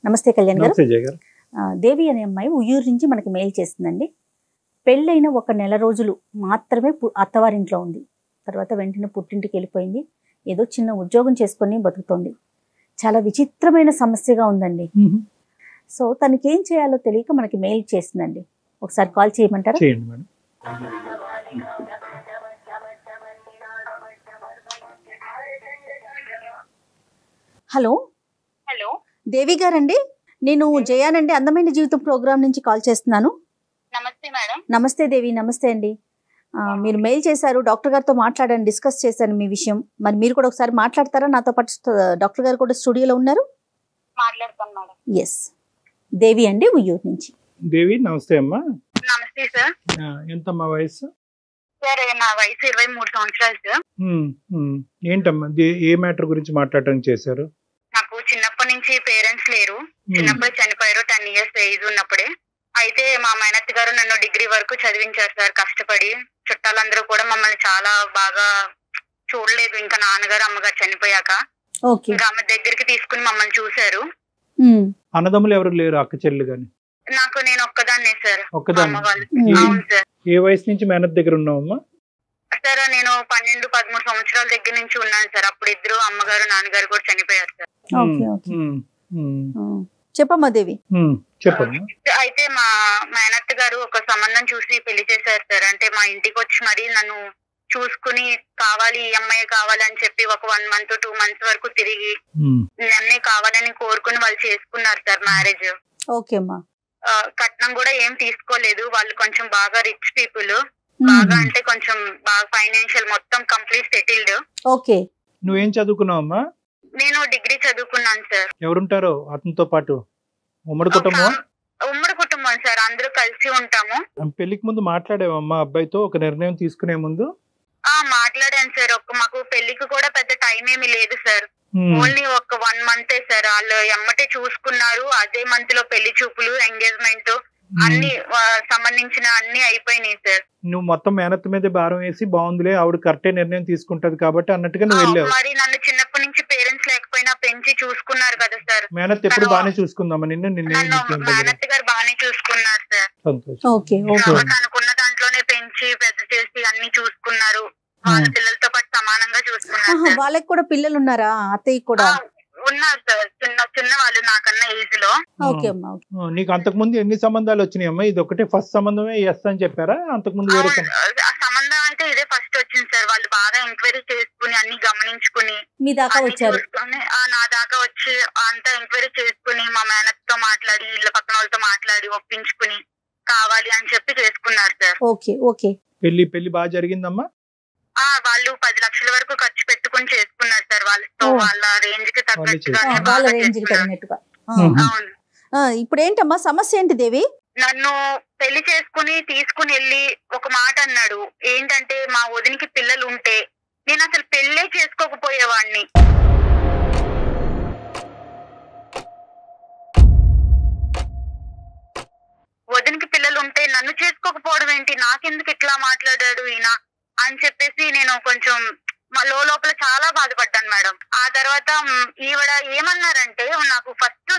నమస్తే కళ్యాణ్ గారు. నమస్తే జయ గారు. దేవి అనే అమ్మాయి ఉయ్యూరు నుంచి మనకి మెయిల్ చేస్తుందండి. పెళ్ళైన 1 నెల రోజులు మాత్రమే అత్తవారింట్లో ఉంది. తర్వాత వెంటనే పుట్టింటికి వెళ్ళిపోయింది. ఏదో చిన్న ఉద్యోగం చేసుకొని బతుకుతోంది. చాలా విచిత్రమైన సమస్యగా ఉందండి. సో తనకి ఏం చేయాలో తెలియక మనకి మెయిల్ చేస్తుందండి. ఒకసారి కాల్ చేయమంటారా? చేయండి మేడం. హలో హలో, దేవి గారండి, నేను జయానండి, అందమైన జీవితం ప్రోగ్రామ్ నుంచి కాల్ చేస్తున్నాను. నమస్తే మేడం. నమస్తే దేవి. నమస్తే అండి. మీరు మెయిల్ చేశారు, డాక్టర్ గారితో మాట్లాడాను, డిస్కస్ చేశాను మీ విషయం. మరి మీరు కూడా ఒకసారి మాట్లాడతారా? నాతో పాటు డాక్టర్ గారు కూడా స్టూడియోలో ఉన్నారు. మాట్లాడతాను మేడం. ఎస్, దేవి అండి, ఉయ్యూరు నుంచి. దేవి నమస్తే అమ్మా. నమస్తే సార్. ఎంతమ్మా వయసు? సార్ నా వయసు 23 సంవత్సరాలు సార్. ఏంటమ్మా ఏ మ్యాటర్ గురించి మాట్లాడడానికి చేశారు? నాకు చిన్నప్పటి నుంచి పేరెంట్స్ లేరు. చిన్నప్పుడు చనిపోయారు. 10 ఇయర్స్ ఏజ్ ఉన్నప్పుడే. అయితే మా మేనత్త గారు నన్ను డిగ్రీ వరకు చదివించారు సార్ కష్టపడి. చుట్టాలందరూ కూడా మమ్మల్ని చాలా బాగా చూడలేదు. ఇంకా నాన్నగారు అమ్మగారు చనిపోయాక ఇంకా ఆమె దగ్గరికి తీసుకుని మమ్మల్ని చూశారు. అన్నదమ్ములు ఎవరు లేరు? అక్క చెల్లి గాని? నేను ఒక్కదాన్నే సార్. ఒక్కదాన్ని. అవును సార్. ఏ వయసు నుంచి మేనత్ దగ్గర ఉన్నావమ్మా? సార్ నేను 12-13 సంవత్సరాల దగ్గర నుంచి ఉన్నాను సార్. అప్పుడు ఇద్దరు అమ్మగారు నాన్నగారు కూడా చనిపోయారు సార్. చెప్పమ్మా దేవి. చెప్పమ్మా. అయితే మా మేనత్త గారు ఒక సంబంధం చూసి పెళ్లి చేశారు సార్. అంటే మా ఇంటికి వచ్చి మరి నన్ను చూసుకుని కావాలి, ఈ అమ్మాయి కావాలని చెప్పి ఒక 1 మంత్ 2 మంత్స్ వరకు తిరిగి నన్నే కావాలని కోరుకుని వాళ్ళు చేసుకున్నారు సార్ మ్యారేజ్. ఓకే అమ్మా. కట్నం కూడా ఏం తీసుకోలేదు. వాళ్ళు కొంచెం బాగా రిచ్ పీపుల్. బాగా అంటే కొంచెం బాగా ఫైనాన్షియల్, మొత్తం కంప్లీట్ సెటిల్డ్. ఓకే. నువ్వేం చదువుకున్నావమ్మా? నేను డిగ్రీ చదువుకున్నాను సార్. ఎవరుంటారో అతనితో పాటు? ఉమ్మడి కుటుంబం? ఉమ్మడి కుటుంబం సార్, అందరూ కలిసి ఉంటాము. పెళ్లికి ముందు మాట్లాడేవమ్మా అబ్బాయితో ఒక నిర్ణయం తీసుకునే ముందు? మాట్లాడాను సార్. మాకు పెళ్లికి కూడా పెద్ద టైం ఏమీ లేదు సార్. ఓన్లీ ఒక 1 మంతే సార్. వాళ్ళు ఎమ్మటే చూసుకున్నారు. అదే మంత్ లో పెళ్లి చూపులు, ఎంగేజ్మెంట్ అన్ని సంబంధించిన అన్ని అయిపోయినాయి సార్. నువ్వు మొత్తం మేనత్త మీద భారం వేసి బాగుందిలే ఆవిడ కరెక్టే నిర్ణయం తీసుకుంటది కాబట్టి అన్నట్టుగా నువ్వు వెళ్ళావు. మరి నన్ను చిన్నప్పటి నుంచి పేరెంట్స్ లేకపోయినా పెంచి చూసుకున్నారు కదా సార్. మేనత్ ఎప్పుడు బాగానే చూసుకుందామా నిన్ను? మేనత్ గారు బాగానే చూసుకున్నారు సార్. తనకున్న దాంట్లోనే పెంచి పెద్ద చేసి అన్ని చూసుకున్నారు. వాళ్ళ పిల్లలతో పాటు సమానంగా చూసుకున్నారు. వాళ్ళకి కూడా పిల్లలు ఉన్నారా? అత్తయ్య కూడా ఉన్నారు సార్. చిన్న వాళ్ళు నాకన్నా ఏజ్ లో. నీకు అంతకు ముందు ఎన్ని సంబంధాలు వచ్చినాయి అమ్మా? ఇది ఒకటే ఫస్ట్ సంబంధమే ఎస్ అని చెప్పారా? అంతకు ముందు వేరే సంబంధం అయితే ఇదే ఫస్ట్ వచ్చింది సార్. వాళ్ళు బాగా ఎంక్వైరీ చేసుకుని అన్ని గమనించుకుని మీ దాకా వచ్చారు. నా దాకా వచ్చి అంతా ఎంక్వైరీ చేసుకుని మా మేనత్ తో మాట్లాడి ఇళ్ళ పక్కన వాళ్ళతో మాట్లాడి ఒప్పించుకుని కావాలి అని చెప్పి చేసుకున్నారు సార్. Okay okay. పెళ్లి బాగా జరిగిందమ్మా? వాళ్ళు 10 లక్షల వరకు ఖర్చు పెట్టుకుని చేసుకున్నారు సార్. వాళ్ళతో వాళ్ళ రేంజ్ కి తగ్గట్టుగా. ఇప్పుడు ఏంటమ్మా సమస్య ఏంటి దేవి? నన్ను పెళ్లి చేసుకుని తీసుకుని వెళ్ళి ఒక మాట అన్నాడు. ఏంటంటే మా వదినికి పిల్లలు ఉంటే నేను అసలు పెళ్ళే చేసుకోకపోయేవాడిని. వదినికి పిల్లలు ఉంటే నన్ను చేసుకోకపోవడం ఏంటి, నాకెందుకు ఇట్లా మాట్లాడాడు ఈయన అని చెప్పేసి నేను కొంచెం లోపల చాలా బాధపడ్డాను మేడం. ఆ తర్వాత ఈవిడ ఏమన్నారంటే,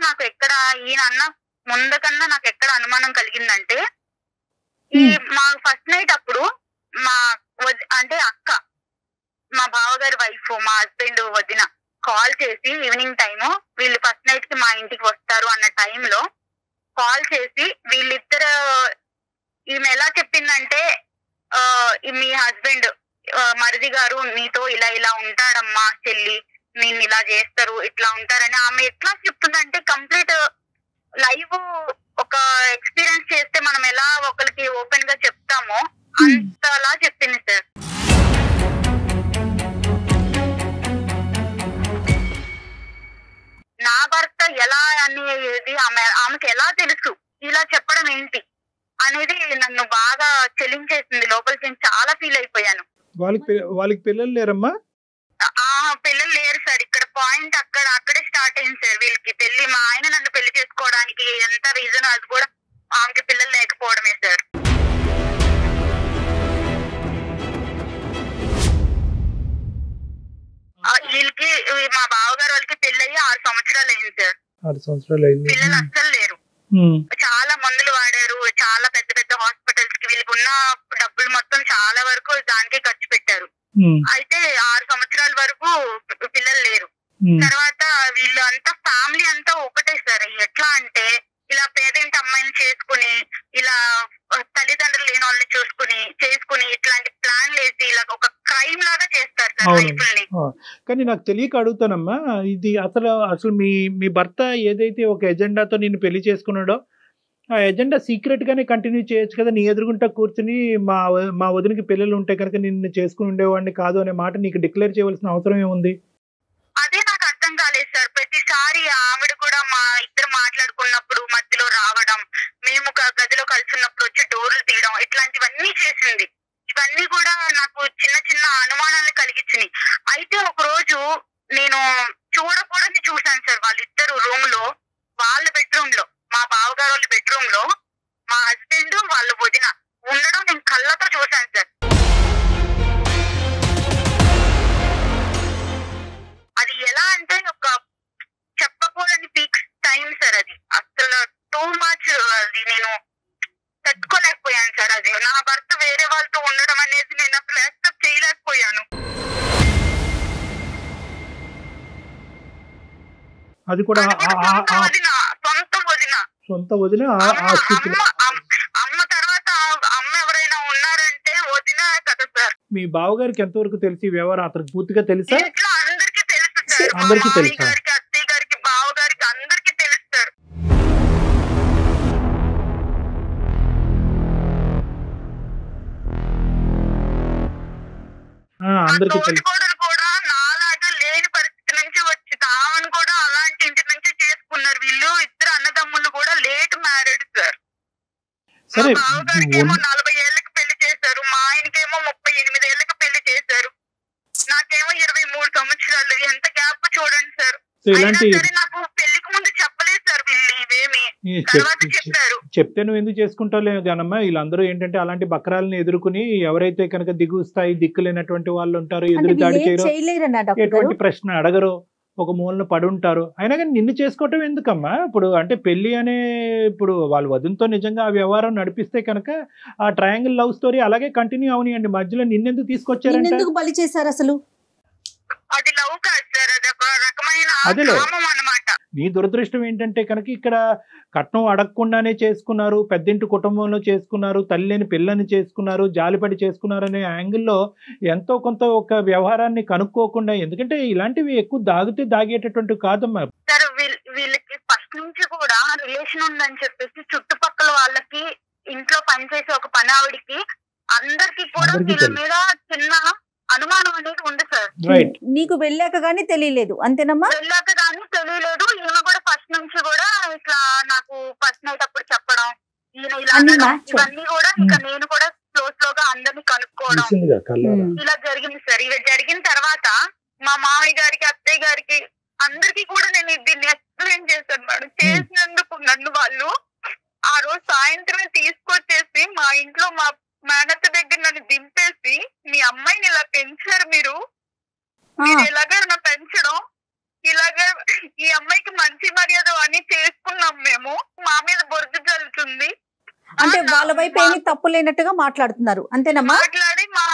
నాకు ఎక్కడ ఈయన అన్న ముందు కన్నా నాకు ఎక్కడ అనుమానం కలిగిందంటే, మా ఫస్ట్ నైట్ అప్పుడు అంటే అక్క, మా బావగారి వైఫ్, మా హస్బెండ్ వదిన కాల్ చేసి ఈవినింగ్ టైము వీళ్ళు ఫస్ట్ నైట్ కి మా ఇంటికి వస్తారు అన్న టైంలో కాల్ చేసి వీళ్ళిద్దరు, ఈమె ఎలా చెప్పిందంటే, మీ హస్బెండ్ మరిది గారు నీతో ఇలా ఉంటాడమ్మా చెల్లి, నిన్ను ఇలా చేస్తారు, ఇట్లా ఉంటారని ఆమె ఎట్లా చెప్తుందంటే, కంప్లీట్ లైవ్ ఒక ఎక్స్పీరియన్స్ చేస్తే మనం ఎలా ఒకరికి ఓపెన్ గా చెప్తామో అంతలా చెప్పింది సార్. నా భర్త ఎలా అనేది ఆమెకి ఎలా తెలుసు, ఇలా చెప్పడం ఏంటి అనేది నన్ను బాగా చెలించేసింది. లోపలికి చాలా ఫీల్ అయిపోయాను. వాళ్ళకి పిల్లలు లేరమ్మా? పిల్లలు లేరు సార్. ఇక్కడ పాయింట్ అక్కడే స్టార్ట్ అయింది సార్. వీళ్ళకి పెళ్లి, మా ఆయన నన్ను పెళ్లి చేసుకోవడానికి ఎంత రీజన్ అది కూడా ఆమెకి పిల్లలు లేకపోవడమే సార్. వీళ్ళకి, మా బావగారు వాళ్ళకి పెళ్ళి అయ్యి 6 సంవత్సరాలు అయింది సార్. 6 సంవత్సరాలు అయింది. పిల్లలు అస్సలు లేరు. చాలా మందులు వాడారు, చాలా పెద్ద పెద్ద హాస్పిటల్స్ కి వీళ్ళకి ఉన్న డబ్బులు మొత్తం చాలా వరకు దానికే ఖర్చు పెట్టారు. అయితే 6 సంవత్సరాల వరకు పిల్లలు లేరు. తర్వాత వీళ్ళు అంతా ఫ్యామిలీ అంతా ఒకటే సార్. ఎట్లా అంటే ఇలా పేదింటి అమ్మాయిని చేసుకుని, ఇలా తల్లిదండ్రులు లేని వాళ్ళని చేసుకుని ఇట్లాంటి ప్లాన్లు వేసి ఇలా ఒక క్రైమ్ లాగా చేస్తారు సార్ లైఫ్ని. కానీ నాకు తెలియక అడుగుతానమ్మా, ఇది అసలు మీ భర్త ఏదైతే ఒక ఎజెండాతో నిన్ను పెళ్లి చేసుకున్నాడో ఆ ఎజెండా సీక్రెట్ గానే కంటిన్యూ చేయొచ్చు కదా. నీ ఎదురుగుంటా కూర్చుని మా వదినకి పిల్లలు ఉంటే కనుక నిన్ను చేసుకుని ఉండేవాడిని కాదు అనే మాట నీకు డిక్లేర్ చేయవలసిన అవసరం ఏముంది? అదే నాకు అర్థం కాలేదు సార్. ప్రతిసారి ఆవిడ కూడా మా ఇద్దరు మాట్లాడుకున్నప్పుడు మధ్యలో రావడం, మేము గదిలో కలిసినప్పుడు వచ్చి డోర్లు తీయడం, ఇట్లాంటివన్నీ చేసింది. ఇవన్నీ కూడా నాకు చిన్న చిన్న అనుమానాలు కలిగించినాయి. అయితే ఒక రోజు నేను చూడకూడని చూశాను సార్. వాళ్ళిద్దరు రూమ్ లో, వాళ్ళ బెడ్రూమ్ లో, మా బావగారు వాళ్ళ బెడ్రూమ్ లో మా హస్బెండ్ వాళ్ళ వదిన ఉండడం నేను కళ్ళతో చూశాను సార్. అది ఎలా అంటే ఒక చెప్పకూడని పీక్ టైం సార్. అది అసలు టూ మచ్. అది నేను తట్టుకోలేకపోయాను సార్. అది నా భర్త వేరే వాళ్ళతో ఉండడం అనేది నేను అసలు యాక్సెప్ట్ చేయలేకపోయాను. అది కూడా సొంత వదిన. అమ్మ తర్వాత అమ్మ ఎవరైనా ఉన్నారంటే వదిన కదా సార్. మీ బావగారికి ఎంతవరకు తెలిసి వ్యవహారం అతనికి పూర్తిగా తెలుసా? ఇంట్లో అందరికీ తెలుసు సార్. అందరికీ తెలుసా? గారికి, అత్తయ్య గారికి, బావగారికి అందరికీ తెలుసు సార్. అందరికీ తెలుసు. కూడా నాలాగా లేని పరిస్థితి నుంచి వచ్చి తామని కూడా అలాంటి ఇంటి నుంచి చేసుకున్నారు. వీళ్ళు ఇద్దరు అన్నదమ్ములు కూడా లేట్ మ్యారేడ్ సార్. సరే, బావగారికేమో 40 ఏళ్ళకి పెళ్లి చేశారు, మా ఆయనకేమో 38 ఏళ్ళకి పెళ్లి చేశారు, నాకేమో 23 సంవత్సరాలు. ఎంత గ్యాప్ చూడండి సార్. సరే నాకు పెళ్లికి ముందు చెప్పలేదు సార్ వీళ్ళు ఇవేమి, తర్వాత చెప్పారు. చెప్తే నువ్వు ఎందుకు చేసుకుంటావు కానమ్మా. వీళ్ళందరూ ఏంటంటే అలాంటి బకరాలను ఎదుర్కొని ఎవరైతే కనుక దిగు స్థాయి దిక్కులేనటువంటి వాళ్ళు ఉంటారో, ఎదురు దాడి చేయరు, ఎటువంటి ప్రశ్న అడగరు, ఒక మూలన పడి ఉంటారు. అయినా కానీ నిన్ను చేసుకోవటం ఎందుకమ్మా? ఇప్పుడు అంటే పెళ్లి అనే ఇప్పుడు వాళ్ళ వదినతో నిజంగా ఆ వ్యవహారం నడిపిస్తే కనుక ఆ ట్రయాంగిల్ లవ్ స్టోరీ అలాగే కంటిన్యూ అవనియండి. మధ్యలో నిన్నెందుకు తీసుకొచ్చారంటే ఎందుకు బలి చేశారు అసలు? అది లవ్ కాదు సార్, అది ఒక రకమైన కామం అన్నమాట. నీ దురదృష్టం ఏంటంటే కనుక ఇక్కడ కట్నం అడగకుండానే చేసుకున్నారు, పెద్దింటి కుటుంబంలో చేసుకున్నారు, తల్లి లేని పిల్లని చేసుకున్నారు, జాలిపడి చేసుకున్నారు అనే యాంగిల్లో ఎంతో కొంత ఒక వ్యవహారాన్ని కనుక్కోకుండా, ఎందుకంటే ఇలాంటివి ఎక్కువ దాగేటటువంటి కాదమ్మా. సార్ వీళ్ళకి ఫస్ట్ నుంచి కూడా రిలేషన్ ఉందని చెప్పేసి చుట్టుపక్కల వాళ్ళకి, ఇంట్లో పనిచేసే ఒక పని ఆవిడికి, అందరికి కూడా వీళ్ళ మీద చిన్న అనుమానం అనేది ఉంది సార్. నీకు వెళ్ళాక గానీ తెలియలేదు అంతేనమ్మా? వెళ్ళాక గానీ తెలియలేదు. ఈమె కూడా ఫస్ట్ నుంచి కూడా ఇట్లా నాకు ఫస్ట్ నైట్ అప్పుడు చెప్పడం, ఈయన ఇలా ఇవన్నీ కూడా ఇక నేను కూడా స్లోగా అందరినీ కనుక్కోవడం ఇలా జరిగింది సార్. ఇవి జరిగిన తర్వాత మా మామయ్య గారికి, అత్తయ్య గారికి అందరికి కూడా నేను దీన్ని ఎక్స్ప్లెయిన్ చేశాను మేడం. చేసినందుకు నన్ను వాళ్ళు ఆ రోజు సాయంత్రమే తీసుకొచ్చేసి మా ఇంట్లో మా మేనత్త దగ్గర నన్ను దింపేసి, మీ అమ్మాయిని ఇలా పెంచారు మీరు ఇలాగా నా పెంచడం, ఇలాగా ఈ అమ్మాయికి మంచి మర్యాద అని చేసుకున్నాం మేము, మా మీద బొరుగు జల్లుతుంది అంటే వాళ్ళ వైపు ఏమీ తప్పు లేనట్టుగా మాట్లాడుతున్నారు అంతేనమ్మా? మాట్లాడి మా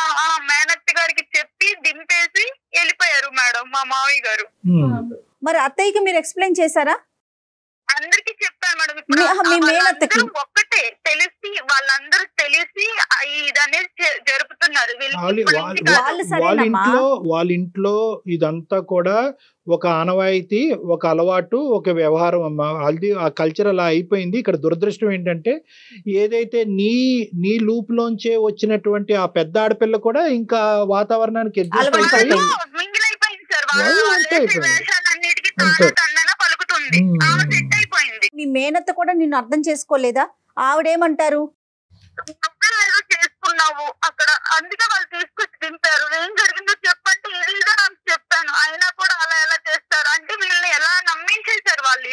మేనత్త గారికి చెప్పి దింపేసి వెళ్ళిపోయారు మేడం మా మామయ్య గారు. మరి అత్తయ్యకి మీరు ఎక్స్ప్లెయిన్ చేశారా? అందరికి చెప్పాను మేడం. ఒక్కటే తెలిసి వాళ్ళందరూ తెలిసి ఇదనేది జరుపుతున్నారు. వాళ్ళ ఇంట్లో ఇదంతా కూడా ఒక ఆనవాయితీ, ఒక అలవాటు, ఒక వ్యవహారం అమ్మా. అది ఆ కల్చర్ అలా అయిపోయింది. ఇక్కడ దురదృష్టం ఏంటంటే ఏదైతే నీ లూప్ లోంచే వచ్చినటువంటి ఆ పెద్ద ఆడపిల్ల కూడా ఇంకా వాతావరణానికి మీ మేనత్త కూడా నిన్ను అర్థం చేసుకోలేదా? ఆవిడేమంటారు? చేసుకున్నావు అక్కడ, అందుకే వాళ్ళు తీసుకొచ్చి దింపారు. ఏం జరిగిందో చెప్పంటే ఇదిగా నాకు చెప్పాను. అయినా కూడా అలా ఎలా చేస్తారు అంటే వీళ్ళని ఎలా నమ్మించేశారు వాళ్ళు.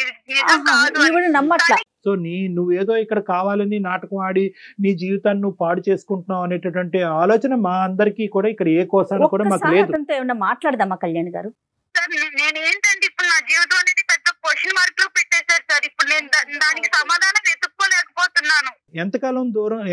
నమ్మట్లా. సో నువ్వేదో ఇక్కడ కావాలని నాటకం ఆడి నీ జీవితాన్ని నువ్వు పాడు చేసుకుంటున్నావు అనేటటువంటి ఆలోచన మా అందరికీ కూడా ఇక్కడ ఏ కోసాన్ని కూడా మాకు లేదు. ఏమన్నా మాట్లాడదామా కళ్యాణ్ గారు? సార్ నేను ఏంటంటే ఇప్పుడు నా జీవితం అనేది పెద్ద క్వశ్చన్ మార్క్ లో పెట్టేశారు సార్. ఇప్పుడు నేను దానికి సమాధానం వెతుక్కోలేకపోతున్నాను.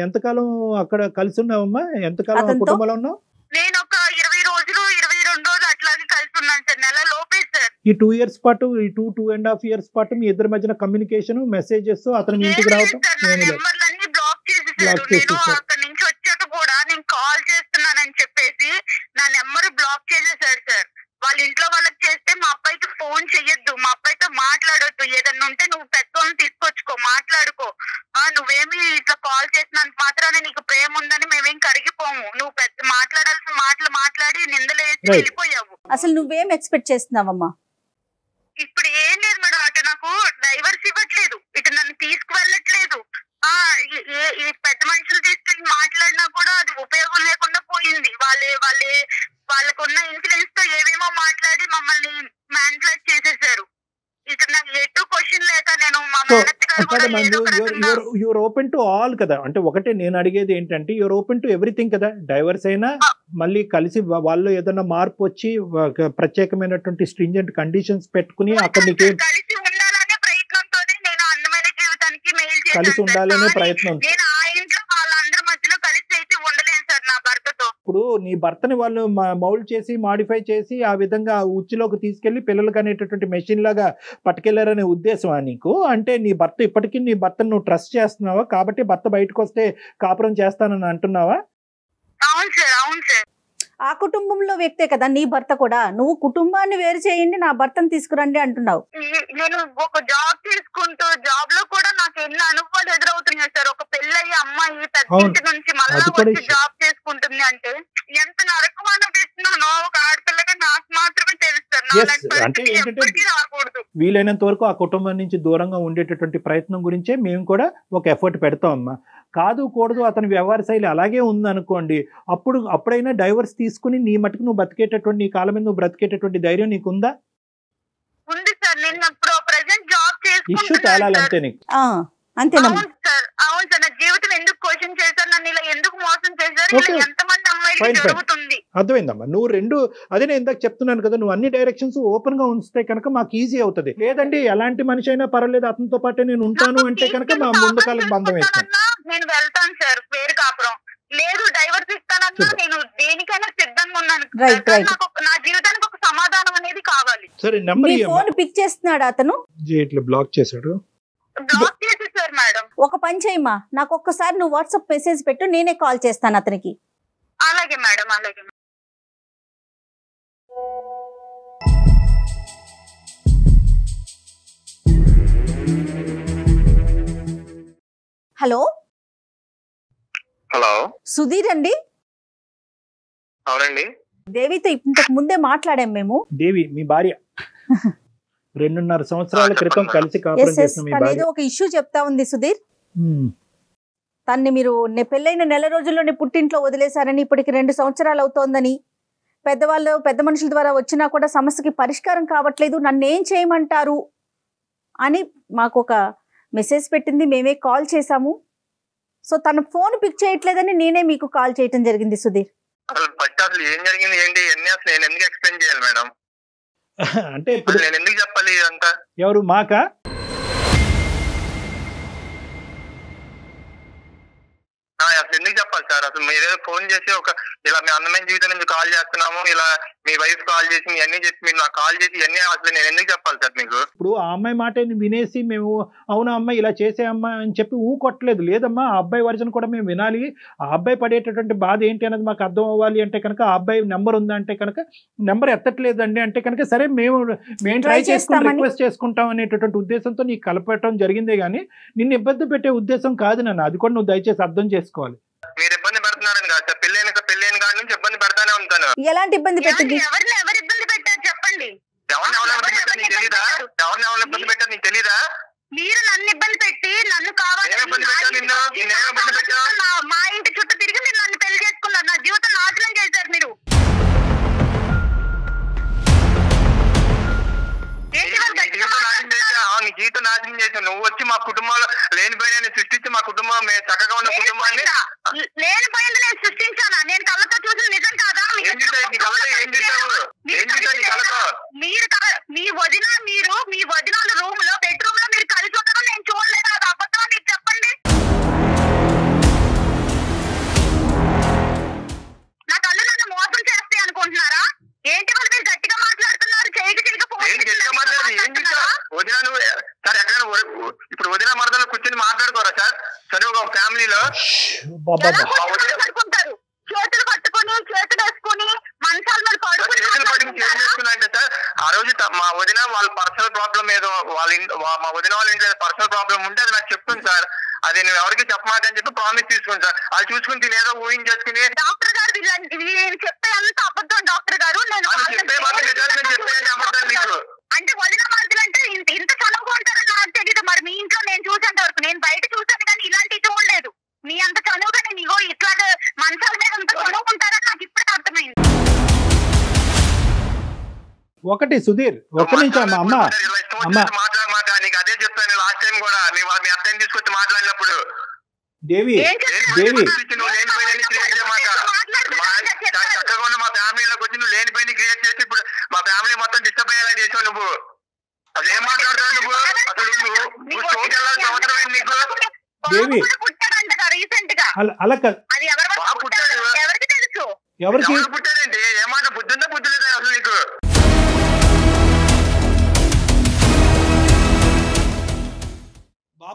ఎంతకాలం అక్కడ కలిసి ఉన్నావమ్మా? ఎంతకాలం కుటుంబంలో ఉన్నావు? నేను ఒక 20 రోజులు 22 రోజులు అట్లాగే కలిసి ఉన్నాను సార్. నెల లోపే సార్. ఈ 2 years పాటు, ఈ 2.5 years పాటు మీ ఇద్దరి మధ్యన కమ్యూనికేషన్, మెసేజెస్, అతను మీ ఇంటికి రావటం నెంబర్లన్నీ బ్లాక్ చేసేసారు. నేను అక్కడ నుంచి వచ్చాక కూడా నేను కాల్ చేస్తున్నానని చెప్పేసి నా నెంబర్ బ్లాక్ చేసేసారు సార్. వాళ్ళ ఇంట్లో వాళ్ళకి చేస్తే మా అబ్బాయికి ఫోన్ చెయ్యొద్దు, మా అబ్బాయితో మాట్లాడొద్దు, ఏదన్నా ఉంటే నువ్వు పెద్దోళ్ళని తీసుకొచ్చుకో, మాట్లాడుకో, నువ్వేమి ఇట్లా కాల్ చేసినంత మాత్రాన్ని నీకు ప్రేమ ఉందని మేమేం కరిగిపోము, నువ్వు పెద్ద మాట్లాడాల్సిన మాటలు మాట్లాడి నిందలేసి వెళ్ళిపోయావు. అసలు నువ్వేం ఎక్స్పెక్ట్ చేస్తున్నావమ్మా? ఇప్పుడు ఏం లేదు మేడం, అటు నాకు డైవర్స్ ఇవ్వట్లేదు, ఇటు నన్ను తీసుకువెళ్ళట్లేదు. ఈ పెద్ద మనుషులు తీసుకెళ్ళి మాట్లాడినా కూడా అది ఉపయోగం లేకుండా పోయింది. వాళ్ళకున్న ఇన్ఫ్లుయెన్స్ తో ఏమేమో మాట్లాడి మమ్మల్ని మ్యానిపులేట్ చేసేసారు. ఇక్కడ నాకు ఎటు క్వశ్చన్ లేక నేను మా యూర్ ఓపెన్ టు ఆల్ కదా. అంటే ఒకటే నేను అడిగేది ఏంటంటే, యూర్ ఓపెన్ టు ఎవ్రీథింగ్ కదా. డైవర్స్ అయినా మళ్ళీ కలిసి వాళ్ళు ఏదైనా మార్పు వచ్చి ప్రత్యేకమైనటువంటి స్ట్రింజెంట్ కండిషన్స్ పెట్టుకుని అక్కడ నీకు కలిసి ఉండాలనే ప్రయత్నంతోనే నేను అందమైన జీవితానికి మెయిల్ చేశాను. కలిసి ఉండాలనే ప్రయత్నం. నేను ఆ ఇంట్లో వాళ్ళందరి మధ్యలో కలిసి అయితే ఉండలేను సార్ నా భర్తతో. ఇప్పుడు నీ భర్తని వాళ్ళు మౌల్డ్ చేసి, మాడిఫై చేసి, ఆ విధంగా ఉచ్చులోకి తీసుకెళ్లి పిల్లలకి అనేటటువంటి మెషిన్ లాగా పట్టుకెళ్లారనే ఉద్దేశమా నీకు? అంటే నీ భర్త ఇప్పటికీ నీ భర్తను నువ్వు ట్రస్ట్ చేస్తున్నావా? కాబట్టి భర్త బయటకు వస్తే కాపురం చేస్తానని అంటున్నావా? అవును సార్, అవును సార్. ఆ కుటుంబంలో వ్యక్తే కదా నీ భర్త కూడా. నువ్వు కుటుంబాన్ని వేరు చేయండి, నా భర్తను తీసుకురండి అంటున్నావు. నేను ఒక జాబ్ చేసుకుంటూ జాబ్ లో కూడా నాకు ఎన్ని అనుభవాలు ఎదురవుతున్నాయి సార్. ఒక పెళ్ళయ్యి అమ్మాయి పెద్ద నుంచి మళ్ళీ వచ్చి జాబ్ చేసుకుంటుంది అంటే ఎంత నరకం అనిపిస్తున్నానో ఒక ఆడపిల్లగా నాకు మాత్రమే తెలుస్తారు. రాకూడదు. వీలైనంత వరకు ఆ కుటుంబం నుంచి దూరంగా ఉండేటటువంటి ప్రయత్నం గురించే మేము కూడా ఒక ఎఫర్ట్ పెడతాం అమ్మా. కాదు కూడదు అతని వ్యవహార శైలి అలాగే ఉందనుకోండి, అప్పుడైనా డైవర్స్ తీసుకుని నీ మటుకు నువ్వు బతికేటటువంటి, నీ కాలం మీద నువ్వు బ్రతికేటటువంటి ధైర్యం నీకుందా? ఉంది సార్. నేను ఇప్పుడు ప్రెజెంట్ జాబ్ చేసుకుంటున్నాను. ఇష్యూ తేలాలంతే నీకు. అంతేనమ్మా. అవును సార్. నా జీవితం ఎందుకు క్వశ్చన్ చేశారు, నన్ను ఇలా ఎందుకు మోసం చేశారు, ఎంతమంది అమ్మాయిలు జరుగుతుంది. అర్థమైందమ్మా. నువ్వు రెండు అదే నేను ఇందాక చెప్తున్నాను కదా, నువ్వు అన్ని డైరెక్షన్స్ ఓపెన్ గా ఉంచితే కనుక మాకు ఈజీ అవుతుంది. లేదండి ఎలాంటి మనిషి అయినా పర్వాలేదు అతనితో పాటే నేను ఉంటాను అంటే కనుక మా ముందు కాలం బంధం వేస్తాను. నేను వెళ్తాను సార్ వేరు కాపురం. లేదు డైవర్స్ ఇస్తానన్నా నేను దేనికైనా సిద్ధంగా ఉన్నాను. నా జీవితానికి ఒక సమాధానం అనేది కావాలి. సరే నెంబర్ ఫోన్ పిక్ చేస్తున్నాడు అతను, ఇట్లా బ్లాక్ చేశాడు. బ్లాక్ చేసేసారు మేడం. ఒక పని చేయమ్మా, నాకు ఒక్కసారి నువ్వు వాట్సాప్ మెసేజ్ పెట్టు, నేనే కాల్ చేస్తాను అతనికి. అలాగే మేడం, అలాగే. హలో హలో, సుధీర్ అండి? అవునండి. దేవితో ఇంతకు ముందే మాట్లాడాం మేము. దేవి మీ భార్య 2.5 సంవత్సరాల క్రితం కలిసి కాపురం చేసిన మీ భార్య. ఏదో ఒక ఇష్యూ చెప్తా ఉంది సుధీర్. తన్ని మీరు పెళ్ళైన నెల రోజుల్లోనే పుట్టింట్లో వదిలేశారని, ఇప్పటికి 2 సంవత్సరాలు అవుతోందని, పెద్ద మనుషుల ద్వారా వచ్చినా కూడా సమస్యకి పరిష్కారం కావట్లేదు, నన్ను ఏం చేయమంటారు అని మాకు ఒక మెసేజ్ పెట్టింది. మేమే కాల్ చేశాము. సో తన ఫోన్ పిక్ చేయట్లేదని నేనే మీకు కాల్ చేయటం జరిగింది సుధీర్. అసలు ఏం జరిగింది ఏంటి అసలు నేను ఎందుకు ఎక్స్ప్లెయిన్ చేయాలి మేడం? అంటే ఇప్పుడు నేను ఎందుకు చెప్పాలి ఇదంతా? ఎవరు మాకా? అసలు ఎందుకు చెప్పాలి సార్? అసలు మీరేదో ఫోన్ చేసి ఒక ఇలా మీ అందమైన జీవితం నుంచి కాల్ చేస్తున్నాము, ఇలా మీ వైఫ్ కాల్ చేసి మీ అన్ని చెప్పి మీరు నాకు కాల్ చేసి ఇవన్నీ అసలు నేను ఎందుకు చెప్పాలి సార్ మీకు? ఇప్పుడు ఆ అమ్మాయి మాట వినేసి మేము అవునా అమ్మాయి ఇలా చేసే అమ్మాయి అని చెప్పి కొట్టలేదు. లేదమ్మా, ఆ అబ్బాయి వర్జన్ కూడా మేము వినాలి. ఆ అబ్బాయి పడేటటువంటి బాధ ఏంటి అనేది మాకు అర్థం అవ్వాలి అంటే కనుక, ఆ అబ్బాయి నెంబర్ ఉందా అంటే కనుక నెంబర్ ఎత్తట్లేదండి అంటే కనుక సరే మేము ట్రై చేసుకుని రిక్వెస్ట్ చేసుకుంటాం అనేటటువంటి ఉద్దేశంతో నీకు కలపటం జరిగిందే కానీ నిన్ను ఇబ్బంది పెట్టే ఉద్దేశం కాదు నాన్న. అది కూడా నువ్వు దయచేసి అర్థం చేసుకోవాలి. మీరు ఇబ్బంది పెడుతున్నారని కాదు సార్, పెళ్ళైన కాడి నుంచి ఇబ్బంది పెడతానే ఉంటాను. ఎలాంటి ఇబ్బంది పెట్టింది? ఎవరు ఇబ్బంది పెట్టారు చెప్పండి. ఎవరిని ఇబ్బంది పెట్టారు నీకు తెలీదా? మీరు నన్ను ఇబ్బంది పెట్టి నన్ను కావాలి మా ఇంటి చుట్టూ తిరిగి మీరు నన్ను పెళ్లి చేసుకున్నారు. నా జీవితం నాశనం చేశారు మీరు. నీ జీవితం నాశనం చేసావు. నువ్వు వచ్చి మా కుటుంబంలో లేనిపోయిన సృష్టించి మా కుటుంబం మేము చక్కగా ఉన్న కుటుంబాన్ని లేనిపోయింది నేను సృష్టించానా? నేను కళ్ళతో చూసిన నిజం కాదా? మీ వదిన మీ వదినాలు పడుకుంటారు, చేతులు పట్టుకుని చేతులు వేసుకుని మంచాల మీద అంటే సార్ ఆ రోజు మా వదిన వాళ్ళ పర్సనల్ ప్రాబ్లం ఏదో మా వదిన వాళ్ళ ఇంట్లో పర్సనల్ ప్రాబ్లం ఉంటే అది నాకు చెప్తుంది సార్. అది నువ్వు ఎవరికి చెప్పమాకని చెప్పి ప్రామిస్ తీసుకుని సార్. అది చూసుకుని తినేదో ఊహించేసుకుని డాక్టర్ గారు నేను చెప్పే అంత అబద్ధం డాక్టర్ గారు. నేను చెప్పేది అబద్ధం నీకు అంటే వదిన మనుషులు అంటే ఇంత చనువుగా ఉంటారని నాకు తెలియదు. మరి మీ ఇంట్లో నేను చూసేంత వరకు, నేను బయట చూసాను కానీ ఇలాంటివి చూడలేదు. మీ అంత చనువుగా నేను ఇగో ఇట్లా మంచాల మీద అంత చనువుకుంటారని నాకు ఇప్పుడే అర్థమైంది. ఒకటి సుధీర్, ఒక్క నిమిషం అమ్మ మాట్లాడమాక, నీకు అదే చెప్పాను లాస్ట్ టైం కూడా మీ అత్తని తీసుకొచ్చి మాట్లాడినప్పుడు. దేవి నువ్వు లేనిపోయిన క్రియేట్ చేయమాక. చక్కగా ఉన్న మా ఫ్యామిలీలోకి వచ్చి నువ్వు లేనిపోయిన క్రియేట్ చేసి ఇప్పుడు మా ఫ్యామిలీ మొత్తం డిస్టర్బ్ అయ్యేలా చేసావు నువ్వు. అసలు ఏం మాట్లాడుతావు నువ్వు? అసలు నువ్వు షోకి వెళ్ళాల్సిన అవసరం ఏంటి నీకు? దేవి రీసెంట్ గా అలా పుట్టాడు, ఎవరికి తెలుసు? ఎవరికి పుట్టాడంటే ఏమాట బుద్ధి ఉందా బుద్ధి లేదా అసలు నీకు?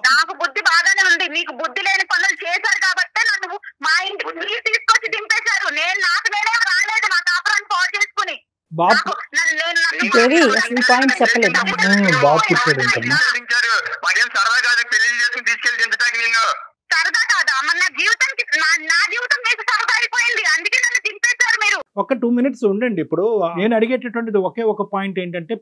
నాకు బుద్ధి బాగానే ఉంది, మీకు బుద్ధి లేని పనులు చేశారు కాబట్టి నన్ను మా ఇంటికి మీరు తీసుకొచ్చి దింపేశారు. నాకు నేనే రాలేదు నా కాపురాన్ని పాడు చేసుకుని. సరదా కాదు పెళ్లి చేసుకుని తీసుకెళ్లి దించడానికి నిన్ను. సరదా కాదా? నా జీవితానికి నా జీవితం మీకు సరదా అయిపోయింది, అందుకే నన్ను దింపేశారు మీరు. ఒక 2 minutes ఉండండి. ఇప్పుడు నేను అడిగేటటువంటిది ఒకే ఒక పాయింట్ ఏంటంటే,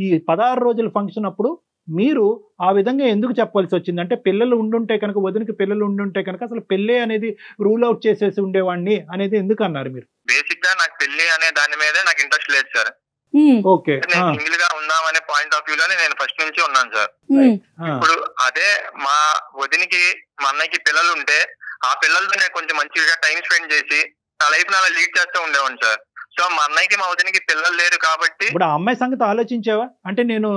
ఈ 16 రోజుల ఫంక్షన్ అప్పుడు మీరు ఆ విధంగా ఎందుకు చెప్పాల్సి వచ్చింది? అంటే పిల్లలు ఉండుంటే కనుక, వదినకి పిల్లలు ఉండుంటే కనుక అసలు పెళ్ళి అనేది రూల్ అవుట్ చేసేసి ఉండేవాడిని అనేది ఎందుకు అన్నారు మీరు? బేసిక్ గా నాకు పెళ్లి అనే దాని మీదే నాకు ఇంట్రెస్ట్ లేదు సార్. ఓకే, నేను సింగిల్ గా ఉందామనే పాయింట్ ఆఫ్ వ్యూ లోనే నేను ఫస్ట్ నుంచి ఉన్నాను సార్. ఇప్పుడు అదే మా వదినికి మా అన్నయ్యకి పిల్లలు ఉంటే ఆ పిల్లలతో నేను కొంచెం మంచిగా టైం స్పెండ్ చేసి నా లైఫ్ అలా లీడ్ చేస్తూ ఉండేవాడిని సార్. సో మా అన్నయ్యకి మా వదినికి పిల్లలు లేరు కాబట్టి. ఇప్పుడు ఆ అమ్మాయి సంగతి ఆలోచించావా? అంటే నేను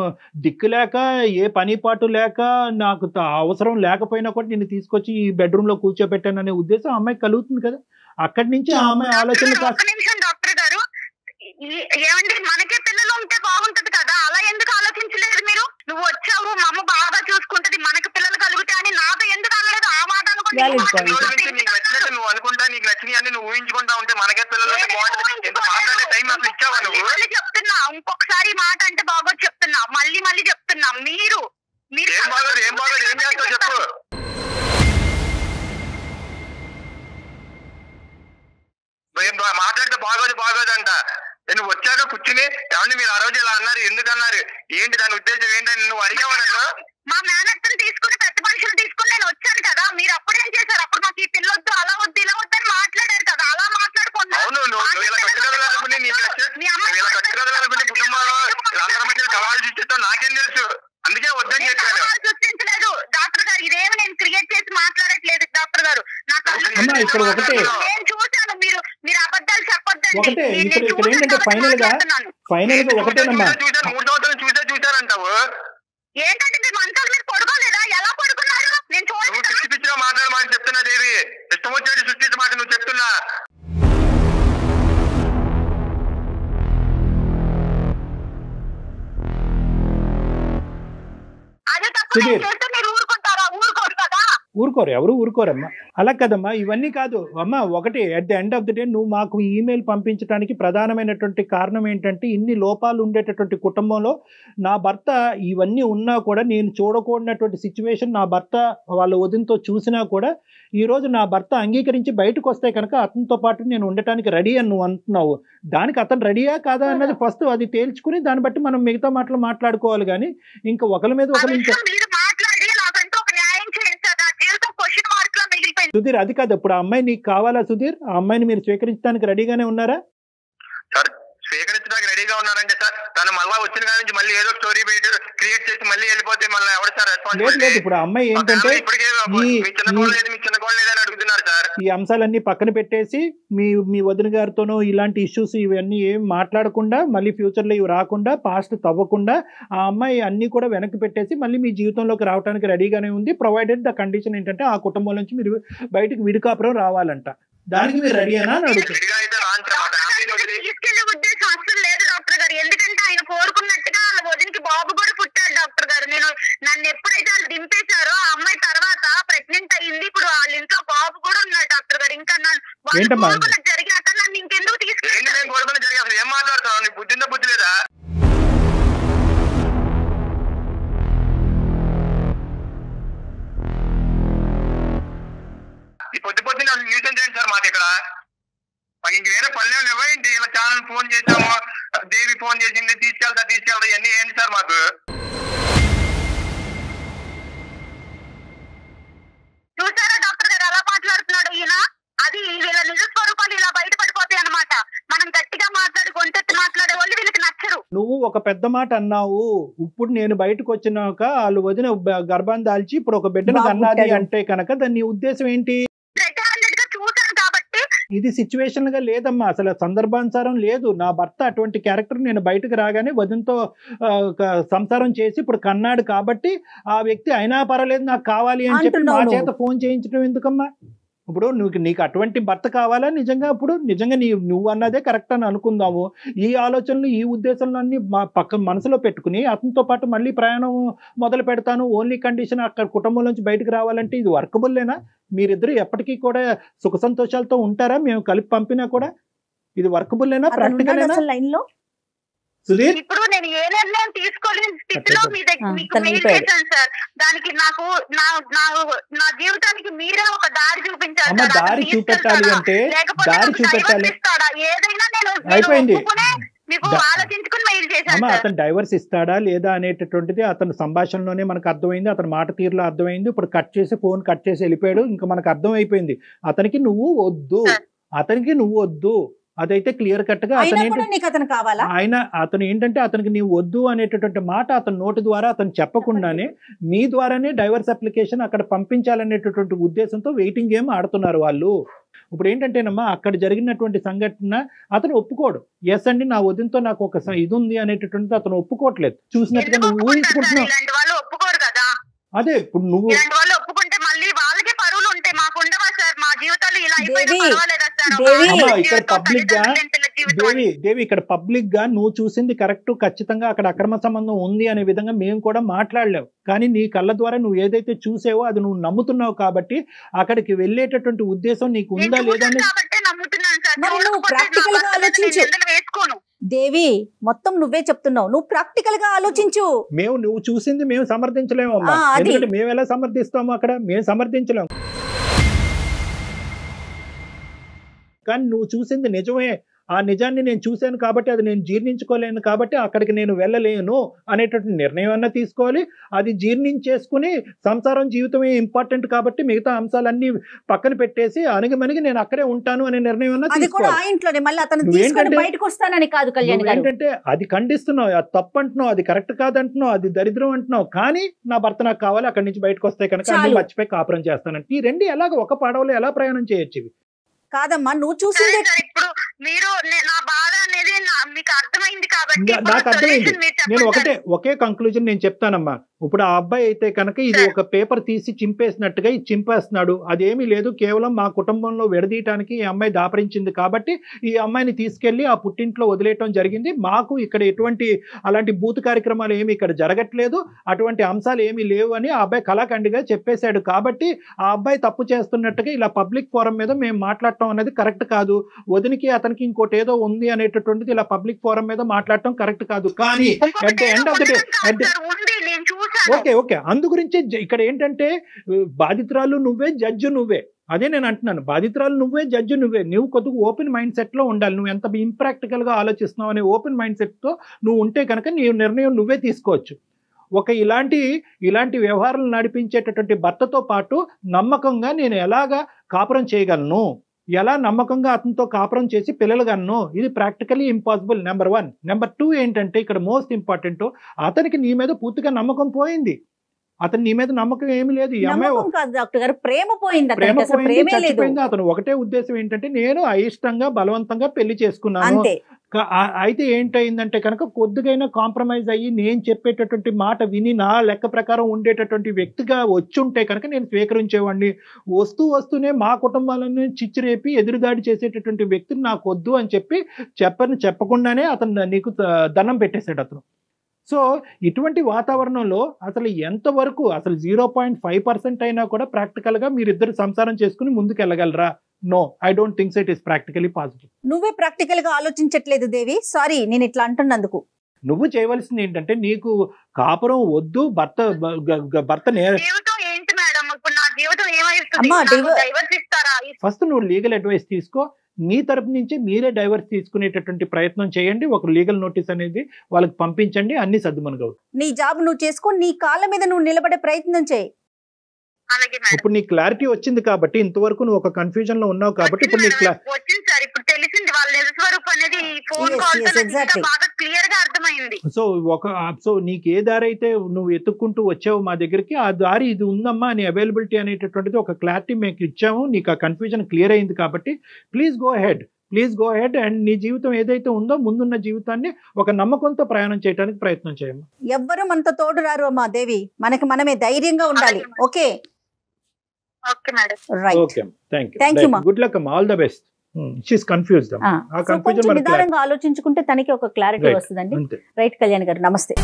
దిక్కు లేక, ఏ పని పాటు లేక, నాకు అవసరం లేకపోయినా కూడా నేను తీసుకొచ్చి ఈ బెడ్రూమ్ లో కూర్చోబెట్టాననే ఉద్దేశం ఆ అమ్మాయికి కలుగుతుంది కదా. అక్కడి నుంచి ఆ అమ్మాయి ఆలోచన. డాక్టర్ గారు ఏమండి, మనకే పిల్లలు ఉంటే బాగుంటది కదా, అలా ఎందుకు ఆలోచించలేదు మీరు? నువ్వు వచ్చావు, మా అమ్మ బాగా చూసుకుంటది, మనకు పిల్లలు కలుగుతాయి అని నాతో ఎందుకు అనలేదు? ఆ మాట అనుకుంటే నీకు నచ్చినట్టు నువ్వు అనుకుంటా, నీకు నచ్చినవి అన్ని నువ్వు ఊహించుకుంటా ఉంటే మనకే పిల్లలు చెప్తున్నా. ఇంకొకసారి మాట అంటే బాగోదు చెప్తున్నా, మళ్ళీ చెప్తున్నా. మీరు ఏం బాగోదు ఏం చేస్తావు చెప్పు. మాట్లాడితే బాగోదు అంట. నువ్వు వచ్చాక కూర్చుని ఏమంటే మీరు ఆ రోజు ఇలా అన్నారు, ఎందుకు అన్నారు, ఏంటి దాని ఉద్దేశం ఏంటని నువ్వు అడిగావా నన్ను? మా మేనత్తని తీసుకుని పెద్ద మనుషులు తీసుకుని నేను వచ్చాను కదా, మీరు అప్పుడేం చేశారు? అప్పుడు మాకు ఈ పిల్లొద్దు, అలా వద్దు, ఇలా వద్దు అని మాట్లాడారు కదా, అలా మాట్లాడుకున్నా. అవును, నువ్వు ఇలా కట్టుకదలనుకుని కుటుంబంలో అందరి మధ్య సవాళ్ళు సృష్టిస్తావు, నాకేం తెలుసు, అందుకే వద్దని చెప్పాను. సృష్టించలేదు డాక్టర్ గారు, ఇదేమి నేను క్రియేట్ చేసి మాట్లాడట్లేదు డాక్టర్ గారు. నేను చూశాను, మీరు అబద్ధాలు చెప్పొద్దండి. చూశారంటావు ఏంటంటే మీరు మంచాల మీద పడుకోలేదా? ఎలా పడుకున్నారు? నేను చూడండి పిచ్చిగా మాట్లాడమని చెప్తున్నా దేవి, ఇష్టం వచ్చేది సృష్టించమాట నువ్వు చెప్తున్నా. అదే తప్పు చేస్తే మీరు ఊరుకుంటారా? ఊరుకోరు కదా. ఊరుకోరు, ఎవరు ఊరుకోరమ్మా. అలా కదమ్మా, ఇవన్నీ కాదు అమ్మా. ఒకటి, at the end of the day నువ్వు మాకు ఈమెయిల్ పంపించడానికి ప్రధానమైనటువంటి కారణం ఏంటంటే, ఇన్ని లోపాలు ఉండేటటువంటి కుటుంబంలో నా భర్త ఇవన్నీ ఉన్నా కూడా నేను చూడకూడనటువంటి సిచ్యువేషన్ నా భర్త వాళ్ళ వదినతో చూసినా కూడా ఈరోజు నా భర్త అంగీకరించి బయటకు వస్తే కనుక అతనితో పాటు నేను ఉండటానికి రెడీ అని నువ్వు అంటున్నావు. దానికి అతను రెడీయా కాదా అన్నది ఫస్ట్ అది తేల్చుకుని దాన్ని బట్టి మనం మిగతా మాటలు మాట్లాడుకోవాలి. కానీ ఇంకా ఒకరి మీద ఒకరు ఇంకా సుధీర్ అది కాదు. ఇప్పుడు ఆ అమ్మాయి నీకు కావాలా సుధీర్? ఆ అమ్మాయిని మీరు స్వీకరించడానికి రెడీగానే ఉన్నారా? సార్ స్వీకరించడానికి రెడీగా ఉన్నారంటే సార్, తను మళ్ళీ వచ్చిన కాడి నుంచి మళ్ళీ ఏదో స్టోరీ క్రియేట్ చేసి మళ్ళీ వెళ్ళిపోతే మళ్ళీ ఎవరు సార్ రెస్పాన్స్? లేదు, ఇప్పుడు ఆ అమ్మాయి ఏంటంటే ఈ అంశాలన్నీ పక్కన పెట్టేసి మీ వదిన గారితోనూ ఇలాంటి ఇష్యూస్ ఇవన్నీ ఏం మాట్లాడకుండా, మళ్ళీ ఫ్యూచర్లో ఇవి రాకుండా, పాస్ట్ తవ్వకుండా ఆ అమ్మాయి అన్ని కూడా వెనక్కి పెట్టేసి మళ్ళీ మీ జీవితంలోకి రావడానికి రెడీగానే ఉంది. ప్రొవైడెడ్ ద కండిషన్ ఏంటంటే ఆ కుటుంబం నుంచి మీరు బయటకు విడికాపురం రావాలంట. దానికి మీరు రెడీ అయినా అని అడుగుతారు. ఉద్దేశం అసలు లేదు డాక్టర్ గారు, ఎందుకంటే ఆయన కోరుకున్నట్టుగా వాళ్ళ వదినికి బాబు కూడా పుట్టాడు డాక్టర్ గారు. నన్ను ఎప్పుడైతే వాళ్ళు దింపేశారో ఆ అమ్మాయి తర్వాత ప్రెగ్నెంట్ అయ్యింది. ఇప్పుడు వాళ్ళ ఇంట్లో బాబు కూడా ఉన్నాడు డాక్టర్ గారు. ఇంకా జరిగాక నన్ను ఇంకెందుకు తీసుకెళ్ళి ఏం మాట్లాడుతున్నావు? నీకు బుద్ధి బుద్ధి లేదా? పొద్దు పొద్దున్న న్యూసెన్స్ ఏంటి సార్ మాది ఇక్కడ? మాకు ఇంక వేరే పల్లెలు ఇవ్వండి. ఇలా ఛానల్ ఫోన్ చేసాము, దేవి ఫోన్ చేసింది, తీసుకెళ్తా ఇవన్నీ ఏంటి సార్ మాకు? చూసారా డాక్టర్ గారు ఎలా మాట్లాడుతున్నాడు ఈయన? అది వీళ్ళ నిజ స్వరూపాలు ఇలా బయటపడిపోతాయి అన్నమాట. మనం గట్టిగా మాట్లాడి గొంతెత్తి మాట్లాడే వాళ్ళు వీళ్ళకి నచ్చరు. నువ్వు ఒక పెద్ద మాట అన్నావు. ఇప్పుడు నేను బయటకు వచ్చినాక వాళ్ళు వదిన గర్భాన్ని దాల్చి ఇప్పుడు ఒక బిడ్డను కన్నది అంటే కనుక దాని ఉద్దేశం ఏంటి? చూసాను కాబట్టి ఇది సిచ్యువేషన్ గా లేదమ్మా, అసలు సందర్భానుసారం లేదు. నా భర్త అటువంటి క్యారెక్టర్ నేను బయటకు రాగానే వదినతో సంసారం చేసి ఇప్పుడు కన్నాడు కాబట్టి ఆ వ్యక్తి అయినా పర్వాలేదు నాకు కావాలి అని చెప్పి నా చేత ఫోన్ చేయించడం ఎందుకమ్మా? ఇప్పుడు నీకు అటువంటి భర్త కావాలా? నిజంగా నువ్వు అన్నదే కరెక్ట్ అని అనుకుందాము. ఈ ఆలోచనలు ఈ ఉద్దేశాలు అన్ని మనసులో పెట్టుకుని అతనితో పాటు మళ్ళీ ప్రయాణం మొదలు పెడతాను, ఓన్లీ కండిషన్ అక్కడ కుటుంబం నుంచి బయటకు రావాలంటే ఇది వర్కబుల్లేనా? మీరిద్దరు ఎప్పటికీ కూడా సుఖ సంతోషాలతో ఉంటారా? మేము కలిపి పంపినా కూడా ఇది వర్కబుల్లేనా? ప్రాక్టికల్ లైన్లో సుధీర్, ఇప్పుడు నేను ఏ నిర్ణయం తీసుకోలేని స్థితిలో మీకు మెయిల్ చేశాను సార్. దానికి నాకు నా జీవితానికి మీరే ఒక దారి చూపించాలి. దారి చూపెట్టాలి అంటే దారి చూపెట్టాలి. ఏదైనా అయిపోయింది. మీకు ఆలోచించుకుని మెయిల్ చేశాను. అతను డైవర్స్ ఇస్తాడా లేదా అనేటటువంటిది అతని సంభాషణలోనే మనకు అర్థమైంది, అతని మాట తీరులో అర్థమైంది. ఇప్పుడు ఫోన్ కట్ చేసి వెళ్ళిపోయాడు. ఇంకా మనకు అర్థం అయిపోయింది అతనికి నువ్వు వద్దు. అదైతే క్లియర్ కట్ గా అతను ఏంటంటే అతనికి నీవు వద్దు అనేటటువంటి మాట అతని నోటి ద్వారా అతను చెప్పకుండానే మీ ద్వారానే డైవర్స్ అప్లికేషన్ అక్కడ పంపించాలనేటటువంటి ఉద్దేశంతో వెయిటింగ్ గేమ్ ఆడుతున్నారు వాళ్ళు. ఇప్పుడు ఏంటంటేనమ్మా అక్కడ జరిగినటువంటి సంఘటన అతను ఒప్పుకోడు. ఎస్ అండి నా వదినతో నాకు ఒక ఇది ఉంది అనేటటువంటిది అతను ఒప్పుకోవట్లేదు. చూసినట్టుగా నువ్వు ఊహించుకుంటున్నావు. అదే ఇప్పుడు నువ్వు ఒప్పుకుంటే మళ్ళీ వాళ్ళకే పరువులు ఉంటాయి, మాకు ఉండవా సార్? మా జీవితాలు ఇలా ఇక్కడ పబ్లిక్ గా నువ్వు చూసింది కరెక్ట్, ఖచ్చితంగా అక్కడ అక్రమ సంబంధం ఉంది అనే విధంగా మేము కూడా మాట్లాడలేవు. కానీ నీ కళ్ళ ద్వారా నువ్వు ఏదైతే చూసావో అది నువ్వు నమ్ముతున్నావు కాబట్టి అక్కడికి వెళ్ళేటటువంటి ఉద్దేశం నీకు ఉందా లేదా అని ప్రాక్టికల్ గా ఆలోచించు. దేవి మొత్తం నువ్వే చెప్తున్నావు, నువ్వు ప్రాక్టికల్ గా ఆలోచించు. నువ్వు చూసింది మేము సమర్థించలేము అమ్మా, ఎందుకంటే మేము ఎలా సమర్థిస్తాము? అక్కడ మేము సమర్థించలేము. కానీ నువ్వు చూసింది నిజమే, ఆ నిజాన్ని నేను చూశాను కాబట్టి అది నేను జీర్ణించుకోలేను కాబట్టి అక్కడికి నేను వెళ్ళలేను అనేటటువంటి నిర్ణయం అన్నా తీసుకోవాలి. అది జీర్ణించేసుకుని సంసారం జీవితమే ఇంపార్టెంట్ కాబట్టి మిగతా అంశాలన్నీ పక్కన పెట్టేసి అణిగిమణిగి నేను అక్కడే ఉంటాను అనే నిర్ణయం అన్నా తీసుకోవాలి. ఏంటంటే అది ఖండిస్తున్నావు, అది తప్పు అంటున్నావు, అది కరెక్ట్ కాదంటున్నావు, అది దరిద్రం అంటున్నావు. కానీ నా భర్త నాకు కావాలి, అక్కడి నుంచి బయటకు వస్తే కనుక అన్ని మర్చిపోయి కాపురం చేస్తానంటే ఈ రెండు ఎలాగ ఒక పడవలో ఎలా ప్రయాణం చేయొచ్చు? ఇవి కాదమ్మా నువ్వు చూసింది. ఇప్పుడు మీరు నా బాధ అనేది మీకు అర్థమైంది కాబట్టి నాకు అర్థమైంది. నేను ఒకే కంక్లూజన్ నేను చెప్తానమ్మా. ఇప్పుడు ఆ అబ్బాయి అయితే కనుక ఇది ఒక పేపర్ తీసి చింపేసినట్టుగా ఇది చింపేస్తున్నాడు. అదేమీ లేదు, కేవలం మా కుటుంబంలో విడదీయటానికి ఈ అమ్మాయి దాపరించింది కాబట్టి ఈ అమ్మాయిని తీసుకెళ్లి ఆ పుట్టింట్లో వదిలేయటం జరిగింది. మాకు ఇక్కడ ఎటువంటి అలాంటి బూత్ కార్యక్రమాలు ఏమి ఇక్కడ జరగట్లేదు, అటువంటి అంశాలు ఏమీ లేవు అని ఆ అబ్బాయి కళాఖండిగా చెప్పేశాడు. కాబట్టి ఆ అబ్బాయి తప్పు చేస్తున్నట్టుగా ఇలా పబ్లిక్ ఫోరం మీద మేము మాట్లాడటం అనేది కరెక్ట్ కాదు. వదినికి అతనికి ఇంకోటి ఏదో ఉంది అనేటటువంటిది ఇలా పబ్లిక్ ఫోరం మీద మాట్లాడటం కరెక్ట్ కాదు. కానీ at the end of the day okay అందు గురించి ఇక్కడ ఏంటంటే బాధితురాలు నువ్వే, జడ్జి నువ్వే. అదే నేను అంటున్నాను, బాధితురాలు నువ్వే, జడ్జి నువ్వే. నువ్వు కొద్దిగా ఓపెన్ మైండ్ సెట్ లో ఉండాలి. నువ్వు ఎంత ఇంప్రాక్టికల్ గా ఆలోచిస్తున్నావు అనే ఓపెన్ మైండ్ సెట్ తో నువ్వు ఉంటే కనుక నీ నిర్ణయం నువ్వే తీసుకోవచ్చు. ఇలాంటి వ్యవహారాలు నడిపించేటటువంటి భర్తతో పాటు నమ్మకంగా నేను ఎలాగా కాపురం చేయగలను, ఎలా నమ్మకంగా అతనితో కాపురం చేసి పిల్లలు కన్ను, ఇది ప్రాక్టికలీ ఇంపాసిబుల్. నెంబర్ 1. నెంబర్ 2 ఏంటంటే ఇక్కడ మోస్ట్ ఇంపార్టెంట్, అతనికి నీ మీద పూర్తిగా నమ్మకం పోయింది. అతను నీ మీద నమ్మకం ఏమి లేదు. ఈ అమ్మాయి ప్రేమ పోయింది, చచ్చిపోయింది. అతను ఒకటే ఉద్దేశం ఏంటంటే నేను అయిష్టంగా బలవంతంగా పెళ్లి చేసుకున్నాను. అయితే ఏంటయిందంటే కనుక కొద్దిగైనా కాంప్రమైజ్ అయ్యి నేను చెప్పేటటువంటి మాట విని నా లెక్క ప్రకారం ఉండేటటువంటి వ్యక్తిగా వచ్చుంటే కనుక నేను స్వీకరించేవాడిని. వస్తూనే మా కుటుంబాలను చిచ్చిరేపి ఎదురుదాడి చేసేటటువంటి వ్యక్తిని నాకు వద్దు అని చెప్పి చెప్పకుండానే అతను నీకు దండం పెట్టేశాడు. అతను సో ఇటువంటి వాతావరణంలో అసలు ఎంతవరకు అసలు 0.5% అయినా కూడా ప్రాక్టికల్ గా మీరిద్దరు సంసారం చేసుకుని ముందుకు వెళ్ళగలరా? No, I don't think it is practically possible. నువ్వే ప్రాక్టికల్ గా ఆలోచించట్లేదు దేవి. సారీ నేను ఇట్లా అంటున్నందుకు. నువ్వు చేయవలసింది ఏంటంటే నీకు కాపురం వద్దు, భర్త ఏంటి మేడం ఇప్పుడు నా జీవితం ఏమైతుంది? ఫస్ట్ నువ్వు లీగల్ అడ్వైస్ తీసుకో. మీ తరపు నుంచి మీరే డైవర్స్ తీసుకునేటటువంటి ప్రయత్నం చేయండి. ఒక లీగల్ నోటీస్ అనేది వాళ్ళకి పంపించండి. అన్ని సర్దుమనుగా నీ జాబ్ నువ్వు చేసుకో, నీ కాళ్ళ మీద నువ్వు నిలబడే ప్రయత్నం చేయి. ఇప్పుడు నీ క్లారిటీ వచ్చింది కాబట్టి, ఇంతవరకు నువ్వు ఒక కన్ఫ్యూజన్ లో ఉన్నావు కాబట్టి ఇప్పుడు నీకు వచ్చింది సార్. ఇప్పుడు తెలిసింది వాళ్ళ నిజ స్వరూపం అనేది ఫోన్ కాల్ బాగా క్లియర్ గా అర్థమైంది. సో నీకు ఏ దారి అయితే నువ్వు ఎత్తుక్కుంటూ వచ్చావు మా దగ్గరికి, ఆ దారి ఇది ఉందమ్మా అని అవైలబిలిటీ అనేటటువంటిది ఒక క్లారిటీ మేము ఇచ్చాము. నీకు ఆ కన్ఫ్యూజన్ క్లియర్ అయింది కాబట్టి ప్లీజ్ గో హెడ్ అండ్ నీ జీవితం ఏదైతే ఉందో ముందున్న జీవితాన్ని ఒక నమ్మకంతో ప్రయాణం చేయడానికి ప్రయత్నం చేయమ్మా. ఎవ్వరు మనతో తోడు రారు అమ్మా దేవి, మనకి మనమే ధైర్యంగా ఉండాలి. Okay thank you. Good luck అమ్మా, all the best. She's confused. నిదానంగా ఆలోచించుకుంటే తనకి ఒక క్లారిటీ వస్తుందండి. రైట్ కళ్యాణ్ గారు, నమస్తే.